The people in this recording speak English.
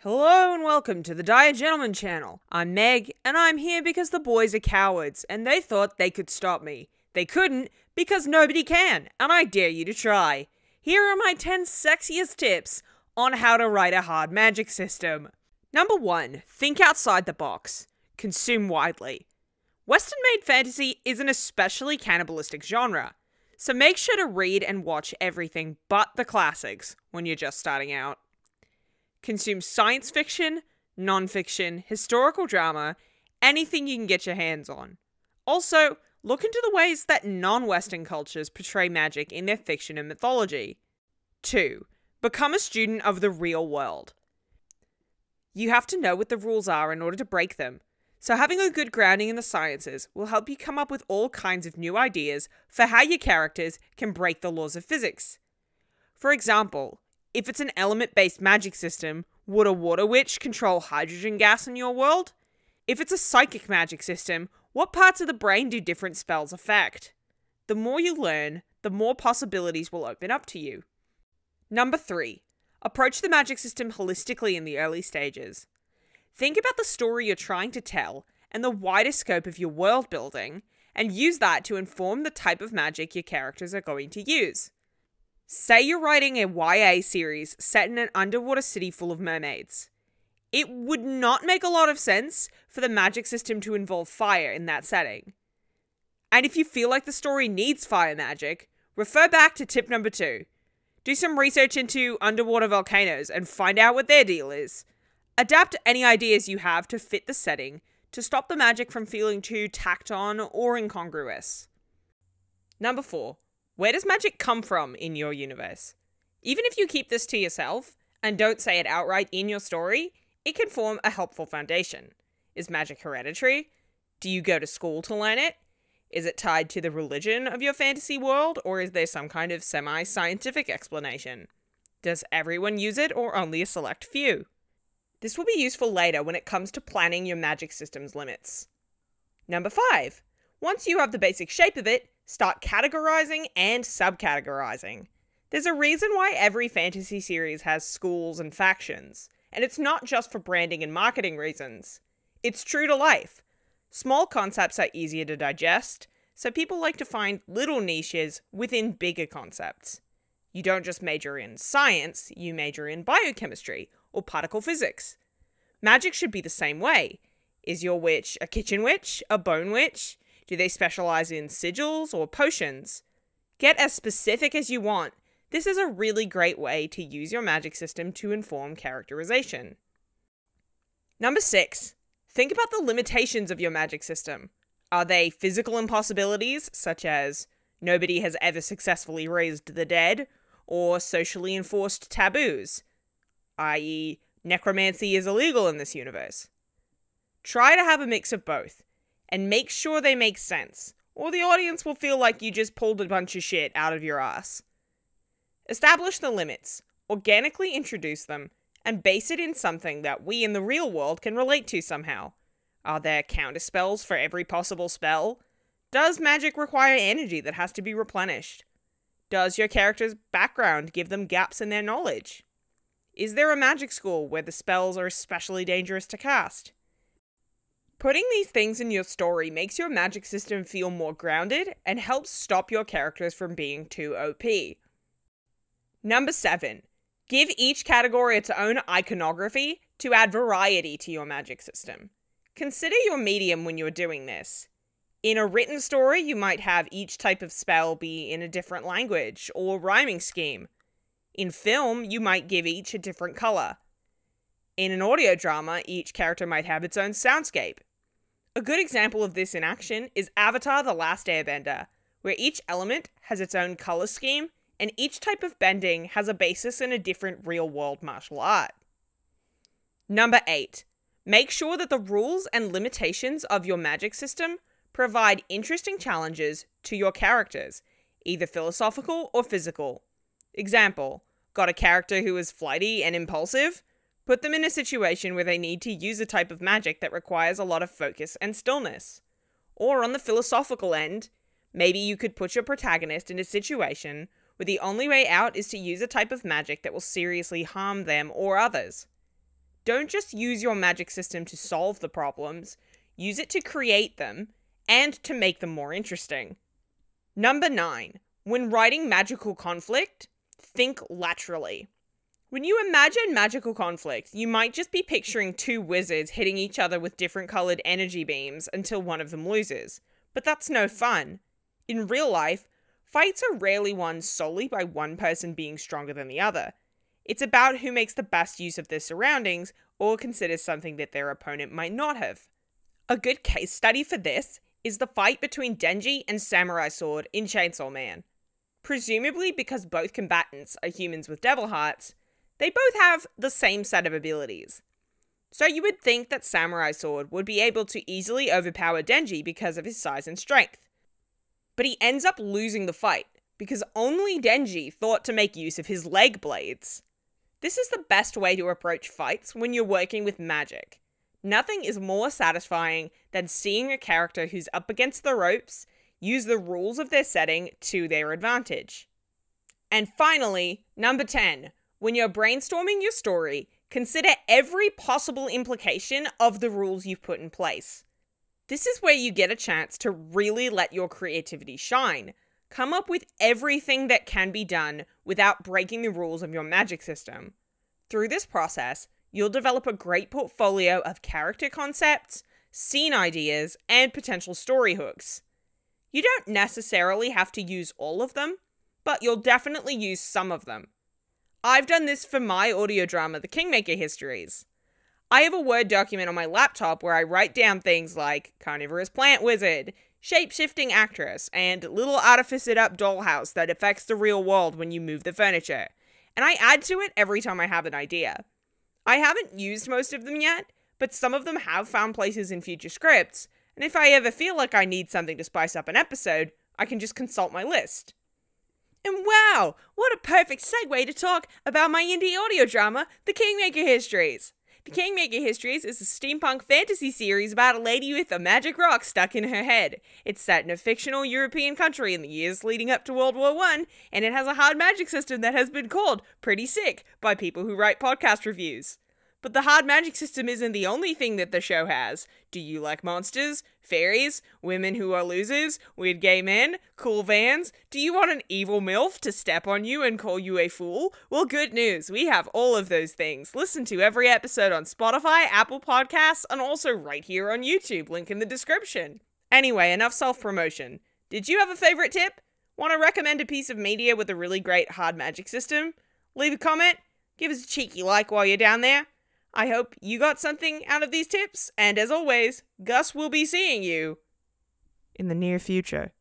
Hello and welcome to the Dire Gentleman channel. I'm Meg, and I'm here because the boys are cowards, and they thought they could stop me. They couldn't, because nobody can, and I dare you to try. Here are my 10 sexiest tips on how to write a hard magic system. Number 1. Think outside the box. Consume widely. Western-made fantasy is an especially cannibalistic genre, so make sure to read and watch everything but the classics when you're just starting out. Consume science fiction, non-fiction, historical drama, anything you can get your hands on. Also, look into the ways that non-Western cultures portray magic in their fiction and mythology. 2. Become a student of the real world. You have to know what the rules are in order to break them, so having a good grounding in the sciences will help you come up with all kinds of new ideas for how your characters can break the laws of physics. For example, if it's an element-based magic system, would a water witch control hydrogen gas in your world? If it's a psychic magic system, what parts of the brain do different spells affect? The more you learn, the more possibilities will open up to you. Number 3. Approach the magic system holistically in the early stages. Think about the story you're trying to tell and the wider scope of your world building, and use that to inform the type of magic your characters are going to use. Say you're writing a YA series set in an underwater city full of mermaids. It would not make a lot of sense for the magic system to involve fire in that setting. And if you feel like the story needs fire magic, refer back to tip number 2. Do some research into underwater volcanoes and find out what their deal is. Adapt any ideas you have to fit the setting to stop the magic from feeling too tacked on or incongruous. Number 4. Where does magic come from in your universe? Even if you keep this to yourself and don't say it outright in your story, it can form a helpful foundation. Is magic hereditary? Do you go to school to learn it? Is it tied to the religion of your fantasy world, or is there some kind of semi-scientific explanation? Does everyone use it, or only a select few? This will be useful later when it comes to planning your magic system's limits. Number 5. Once you have the basic shape of it, start categorizing and subcategorizing. There's a reason why every fantasy series has schools and factions, and it's not just for branding and marketing reasons. It's true to life. Small concepts are easier to digest, so people like to find little niches within bigger concepts. You don't just major in science, you major in biochemistry or particle physics. Magic should be the same way. Is your witch a kitchen witch, a bone witch? Do they specialize in sigils or potions? Get as specific as you want. This is a really great way to use your magic system to inform characterization. Number 6. Think about the limitations of your magic system. Are they physical impossibilities, such as nobody has ever successfully raised the dead, or socially enforced taboos, i.e., necromancy is illegal in this universe? Try to have a mix of both, and make sure they make sense, or the audience will feel like you just pulled a bunch of shit out of your ass. Establish the limits, organically introduce them, and base it in something that we in the real world can relate to somehow. Are there counterspells for every possible spell? Does magic require energy that has to be replenished? Does your character's background give them gaps in their knowledge? Is there a magic school where the spells are especially dangerous to cast? Putting these things in your story makes your magic system feel more grounded and helps stop your characters from being too OP. Number 7. Give each category its own iconography to add variety to your magic system. Consider your medium when you're doing this. In a written story, you might have each type of spell be in a different language or rhyming scheme. In film, you might give each a different color. In an audio drama, each character might have its own soundscape. A good example of this in action is Avatar: The Last Airbender, where each element has its own color scheme, and each type of bending has a basis in a different real-world martial art. Number 8. Make sure that the rules and limitations of your magic system provide interesting challenges to your characters, either philosophical or physical. Example, got a character who is flighty and impulsive? Put them in a situation where they need to use a type of magic that requires a lot of focus and stillness. Or on the philosophical end, maybe you could put your protagonist in a situation where the only way out is to use a type of magic that will seriously harm them or others. Don't just use your magic system to solve the problems, use it to create them and to make them more interesting. Number 9. When writing magical conflict, think laterally. When you imagine magical conflict, you might just be picturing two wizards hitting each other with different colored energy beams until one of them loses. But that's no fun. In real life, fights are rarely won solely by one person being stronger than the other. It's about who makes the best use of their surroundings or considers something that their opponent might not have. A good case study for this is the fight between Denji and Samurai Sword in Chainsaw Man. Presumably because both combatants are humans with devil hearts, they both have the same set of abilities. So you would think that Samurai Sword would be able to easily overpower Denji because of his size and strength. But he ends up losing the fight because only Denji thought to make use of his leg blades. This is the best way to approach fights when you're working with magic. Nothing is more satisfying than seeing a character who's up against the ropes use the rules of their setting to their advantage. And finally, number 10. When you're brainstorming your story, consider every possible implication of the rules you've put in place. This is where you get a chance to really let your creativity shine. Come up with everything that can be done without breaking the rules of your magic system. Through this process, you'll develop a great portfolio of character concepts, scene ideas, and potential story hooks. You don't necessarily have to use all of them, but you'll definitely use some of them. I've done this for my audio drama, The Kingmaker Histories. I have a Word document on my laptop where I write down things like carnivorous plant wizard, shape-shifting actress, and little artificed-up dollhouse that affects the real world when you move the furniture, and I add to it every time I have an idea. I haven't used most of them yet, but some of them have found places in future scripts, and if I ever feel like I need something to spice up an episode, I can just consult my list. And wow, what a perfect segue to talk about my indie audio drama, The Kingmaker Histories. The Kingmaker Histories is a steampunk fantasy series about a lady with a magic rock stuck in her head. It's set in a fictional European country in the years leading up to World War I, and it has a hard magic system that has been called pretty sick by people who write podcast reviews. But the hard magic system isn't the only thing that the show has. Do you like monsters, fairies, women who are losers, weird gay men, cool vans? Do you want an evil MILF to step on you and call you a fool? Well, good news, we have all of those things. Listen to every episode on Spotify, Apple Podcasts, and also right here on YouTube, link in the description. Anyway, enough self-promotion. Did you have a favorite tip? Want to recommend a piece of media with a really great hard magic system? Leave a comment, give us a cheeky like while you're down there. I hope you got something out of these tips, and as always, Gus will be seeing you in the near future.